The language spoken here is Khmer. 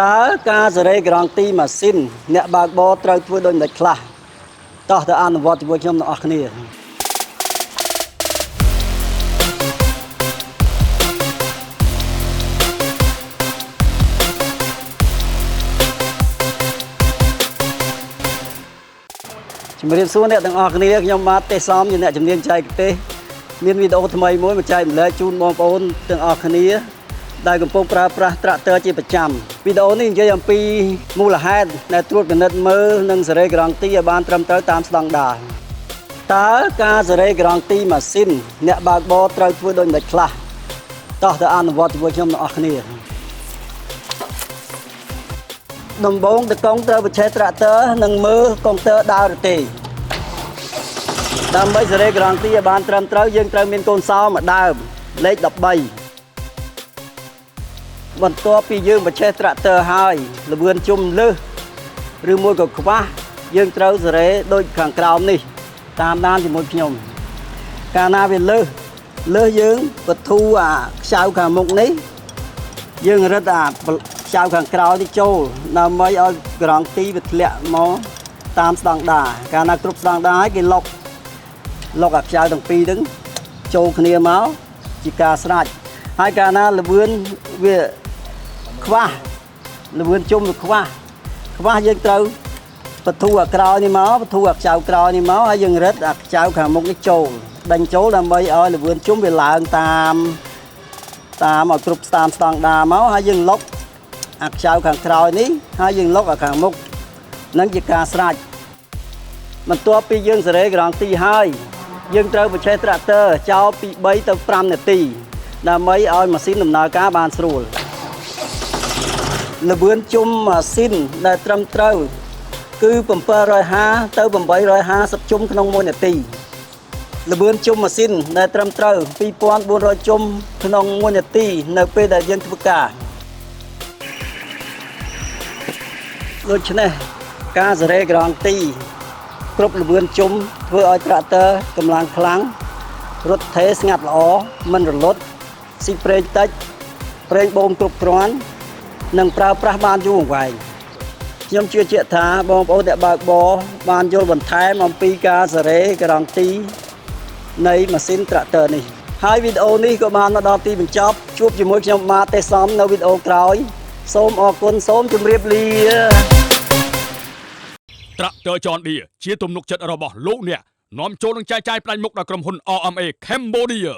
តើការសេរីក្រង់ទីម៉ាស៊ីនអ្នកបើកបរត្រូវធ្វើដូចម្តេចខ្លះតោះទៅអនុវត្តជាមួយខ្ញុំទាំងអស់គ្នាជំរាបសួរអ្នកទាំងអស់គ្នាខ្ញុំបាទទេសសំជាអ្នកជំនាញចែកទេសមានវីដេអូថ្មីមួយមកចែកម្លែកជូនបងប្អូនទាំងអស់គ្នាដែលកំពុងប្រើប្រាស់ត្រាក់ទ័រជាប្រចាំវីដេអូនេះនិយាយអំពីមូលហេតុដែលត្រួតពិនិត្យមើលនិងសេរីក្រង់ទីឲ្យបានត្រឹមត្រូវតាមស្តង់ដារតើការសេរីក្រង់ទីម៉ាស៊ីនអ្នកបើកបរត្រូវធ្វើដូចម្តេចខ្លះតោះទៅអនុវត្តជាមួយខ្ញុំទាំងអស់គ្នាដំបូងតកង់ត្រូវបញ្ឆេះត្រាក់ទ័រនិងមើលកុងទ័រដើរឬទេដើម្បីសេរីក្រង់ទីឲ្យបានត្រឹមត្រូវយើងត្រូវមានកូនសោមួយដើមលេខ13បន្ទាប់ពីយើងបញ្ឆេះត្រាក់ទ័រហើយល្បឿនជុំលើសឬមួយក៏ខ្វះយើងត្រូវសេរីដូចខាងក្រោមនេះតាមដានជាមួយខ្ញុំកាលណាវាលើសយើងបធូរអាខ្ចៅខាងមុខនេះយើងរឹតអាខ្ចៅខាងក្រោយនេះចូលដើម្បីឲ្យក្រង់ទីវាធ្លាក់មកតាមស្តង់ដារកាលណាគ្រប់ស្តង់ដារហើយគេលុកអាខ្ចៅទាំងពីរហ្នឹងចូលគ្នាមកជាការស្រេចហើយកាលណាល្បឿនវាខ្វះល្បឿនជុំវាខ្វះយើងត្រូវបធូរអាក្រោយនេះមកបធូរអាខ្ចៅក្រោយនេះមកហើយយើងរឹតអាខ្ចៅខាងមុខនេះចូលដេញចូលដើម្បីឲ្យល្បឿនជុំវាឡើងតាមឲ្យគ្រប់តាមស្តង់ដារមកហើយយើងលុកអាខ្ចៅខាងក្រោយនេះហើយយើងលុកអាខាងមុខនឹងជាការស្រេចបន្ទាប់ពីយើងសេរីក្រង់ទីហើយយើងត្រូវបញ្ឆេះត្រាក់ទ័រចោលពី3ទៅ5នាទីដើម្បីឲ្យម៉ាស៊ីនដំណើរការបានស្រួលល្បឿនជុំម៉ាស៊ីនដែលត្រឹមត្រូវគឺ750ទៅ850ជុំក្នុង1នាទីល្បឿនជុំម៉ាស៊ីនដែលត្រឹមត្រូវ2400ជុំក្នុង1នាទីនៅពេលដែលយើងធ្វើការដូច្នេះការសេរីក្រង់ទីគ្រប់ល្បឿនជុំធ្វើឲ្យត្រាក់ទ័រកម្លាំងខ្លាំងរត់ថេស្ងាត់ល្អមិនរលត់ស៊ីប្រេងតិចប្រេងបូមគ្រប់គ្រាន់និងប្រើប្រាស់បានយូរអង្វែងខ្ញុំជឿជាក់ថាបងប្អូនអ្នកបើកបរបានយល់បន្ថែមអំពីការសេរីក្រង់ទីនៃម៉ាស៊ីនត្រាក់ទ័រនេះហើយវីដេអូនេះក៏បានមកដល់ទីបញ្ចប់ជួបជាមួយខ្ញុំបាទទេសសំនៅវីដេអូក្រោយសូមអរគុណសូមជម្រាបលាត្រាក់ទ័រចនឌីជាទំនុកចិត្តរបស់លោកអ្នកនាំចូលនឹងចែកចាយផ្ដាច់មុខដល់ក្រុមហ៊ុន RMA Cambodia